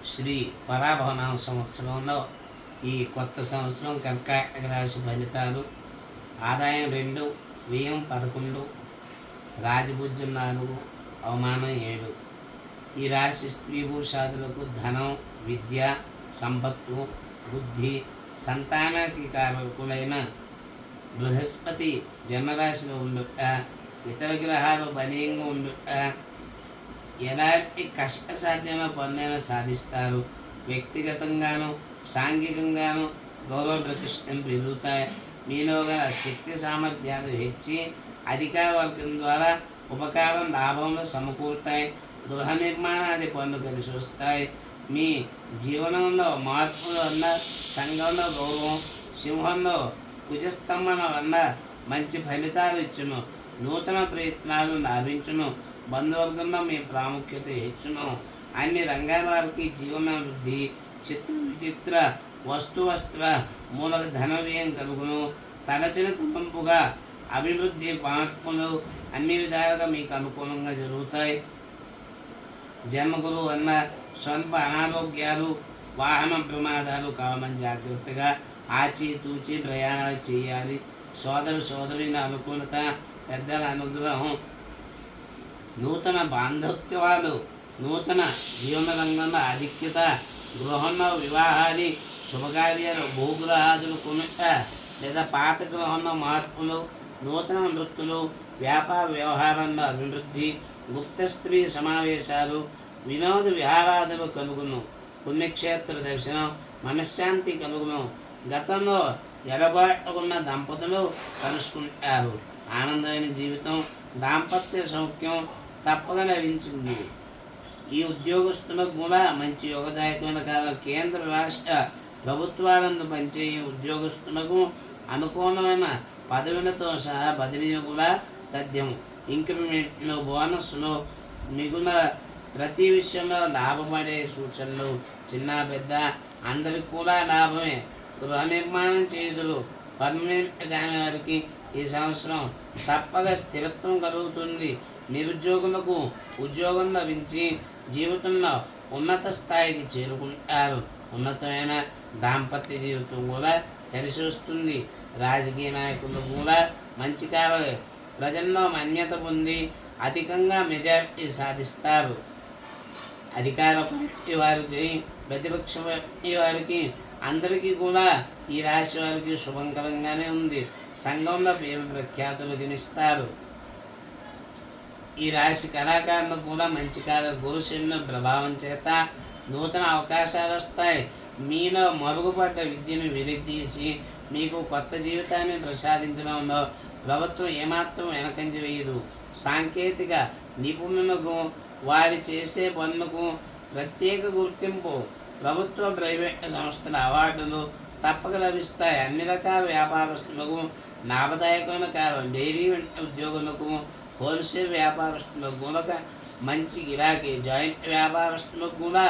శ్రీ పరాభవనామ సంవత్సరంలో ఈ కొత్త సంవత్సరం కర్కాటక రాశి ఫలితాలు. ఆదాయం 2, వ్యయం 11, రాజభుజ్యం 4, అవమానం 7. ఈ రాశి స్త్రీ పురుషాదులకు ధనం, విద్య, సంపత్తు, బుద్ధి, సంతానానికి కారకులైన బృహస్పతి జన్మరాశిలో ఉండుట, ఇతర గ్రహాలు బలీయంగా ఉండుట, ఎలాంటి కష్టసాధ్యమైన పనులైనా సాధిస్తారు. వ్యక్తిగతంగాను సాంఘికంగాను గౌరవ ప్రతిష్టలు పెరుగుతాయి. మీలో గల శక్తి సామర్థ్యాలు హెచ్చి అధికార వర్గం ద్వారా ఉపకారం లాభంలో సమకూరుతాయి. గృహ నిర్మాణాది పనులు కలిసి వస్తాయి. మీ జీవనంలో మార్పుల వల్ల సంఘంలో గౌరవం, సింహంలో కుజస్తంభన వల్ల మంచి ఫలితాలు ఇచ్చును. నూతన ప్రయత్నాలు లాభించును. బంధువర్గంలో మీ ప్రాముఖ్యత హెచ్చును. అన్ని రంగాల వారికి జీవనాభివృద్ధి, చిత్ర విచిత్ర వస్తువస్త్ర మూలక ధన వ్యయం కలుగును. తలచిన తలంపుగా అభివృద్ధి మార్పులు అన్ని విధాలుగా మీకు అనుకూలంగా జరుగుతాయి. జన్మగురు వల్ల స్వల్ప అనారోగ్యాలు, వాహన ప్రమాదాలు కావమని జాగ్రత్తగా ఆచితూచి ప్రయాణాలు చేయాలి. సోదరుల అనుకూలత, పెద్దల అనుగ్రహం, నూతన బాంధవ్యాలు, నూతన జీవన రంగంలో ఆధిక్యత, గృహంలో వివాహాది శుభకార్యాలు, భూగ్రహాదులు కొనుట లేదా పాత గృహంలో మార్పులు, నూతన వృత్తులు, వ్యాపార వ్యవహారంలో అభివృద్ధి, గుప్త స్త్రీ సమావేశాలు, వినోద విహారాదులు కలుగును. పుణ్యక్షేత్ర దర్శనం, మనశ్శాంతి కలుగును. గతంలో ఎడబాటుకున్న దంపతులు కలుసుకుంటారు. ఆనందమైన జీవితం, దాంపత్య సౌఖ్యం తప్పక లభించింది. ఈ ఉద్యోగస్తులకు కూడా మంచి యోగదాయకమైన కాలం. కేంద్ర రాష్ట్ర ప్రభుత్వాలందు పనిచేయ ఉద్యోగస్తులకు అనుకూలమైన పదవులతో సహా బదిలీలు కూడా తథ్యం. ఇంక్రిమెంట్లు, బోనస్లు, మిగుల ప్రతి విషయంలో లాభపడే సూచనలు. చిన్న పెద్ద అందరికి కూడా లాభమే. గృహ నిర్మాణం చేయుదురు. పర్మనెంట్ కాని వారికి ఈ సంవత్సరం తప్పక స్థిరత్వం కలుగుతుంది. నిరుద్యోగులకు ఉద్యోగం లభించి జీవితంలో ఉన్నత స్థాయికి చేరుకుంటారు. ఉన్నతమైన దాంపత్య జీవితం కూడా కలిసి వస్తుంది. రాజకీయ నాయకులు కూడా మంచి కాలమే. ప్రజల్లో మాన్యత పొంది అధికంగా మెజారిటీ సాధిస్తారు. అధికార పార్టీ వారికి, ప్రతిపక్ష పార్టీ వారికి అందరికీ కూడా ఈ రాశి వారికి శుభంకరంగానే ఉంది. సంఘంలో పేరు ప్రఖ్యాతులు గణిస్తారు. ఈ రాశి కళాకారులకు కూడా మంచి కాలం. గురుశని ప్రభావం చేత నూతన అవకాశాలు వస్తాయి. మీలో మరుగుపడ్డ విద్యను వెలితీసి మీకు కొత్త జీవితాన్ని ప్రసాదించడంలో ప్రభుత్వం ఏమాత్రం వెనకంజ వేయదు. సాంకేతిక నిపుణులకు వారి చేసే పనులకు ప్రత్యేక గుర్తింపు, ప్రభుత్వ ప్రైవేట్ సంస్థల అవార్డులు తప్పక లభిస్తాయి. అన్ని రకాల వ్యాపారస్తులకు లాభదాయకమైన కాలం. డైరీ ఉద్యోగులకు, హోల్సేల్ వ్యాపారస్తులకు కూడా మంచి గిరాకీ. జాయింట్ వ్యాపారస్తులకు కూడా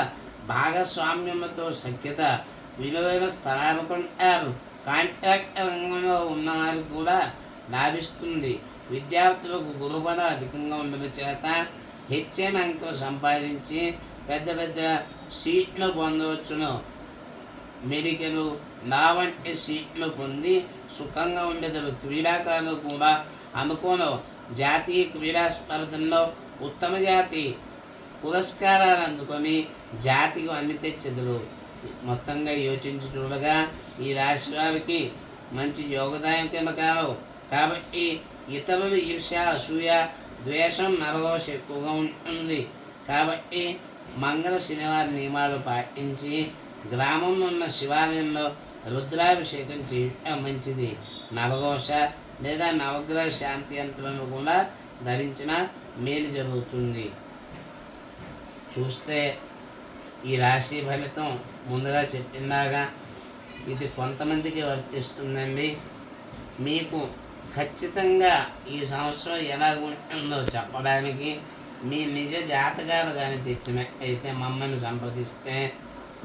భాగస్వామ్యములతో సఖ్యత. విలువైన స్థలాలు కొంటారు. కాంట్రాక్ట్ రంగంలో ఉన్నవారికి కూడా లాభిస్తుంది. విద్యార్థులకు గురుబల అధికంగా ఉండడం చేత హెచ్ఎన్ అంకెలు సంపాదించి పెద్ద పెద్ద సీట్లు పొందవచ్చును. మెడికల్, లా వంటి సీట్లు పొంది సుఖంగా ఉండేది. క్రీడాకారులు కూడా అనుకూలం. జాతీయ క్రీడా స్పర్ధల్లో ఉత్తమ జాతి పురస్కారాలు అందుకొని జాతికి అన్ని తెచ్చెదరు. మొత్తంగా యోచించి చూడగా ఈ రాశి వారికి మంచి యోగదాయకమైన కాలం. కాబట్టి ఇతరులు ఈర్ష్య, అసూయ, ద్వేషం, నరదోష ఎక్కువగా ఉంటుంది. కాబట్టి మంగళ శనివారం నియమాలు పాటించి గ్రామంలో ఉన్న శివాలయంలో రుద్రాభిషేకం చేయటం మంచిది. నవఘోష లేదా నవగ్రహ శాంతి యంత్రాలను కూడా ధరించిన మేలు జరుగుతుంది. చూస్తే ఈ రాశి ఫలితం ముందుగా చెప్పిందాగా ఇది కొంతమందికి వర్తిస్తుందండి. మీకు ఖచ్చితంగా ఈ సంవత్సరం ఎలా ఉంటుందో చెప్పడానికి మీ నిజ జాతకాలు కానీ తెచ్చినట్టయితే మమ్మల్ని సంప్రదిస్తే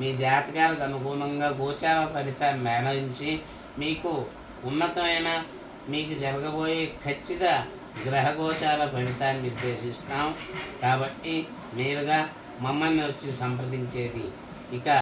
మీ జాతకాలకు అనుగుణంగా గోచార ఫలితాన్ని మేళవించి మీకు ఉన్నతమైన మీకు జరగబోయే ఖచ్చిత గ్రహగోచార ఫలితాన్ని నిర్దేశిస్తాం. కాబట్టి మీరుగా మమ్మల్ని వచ్చి సంప్రదించేది ఇక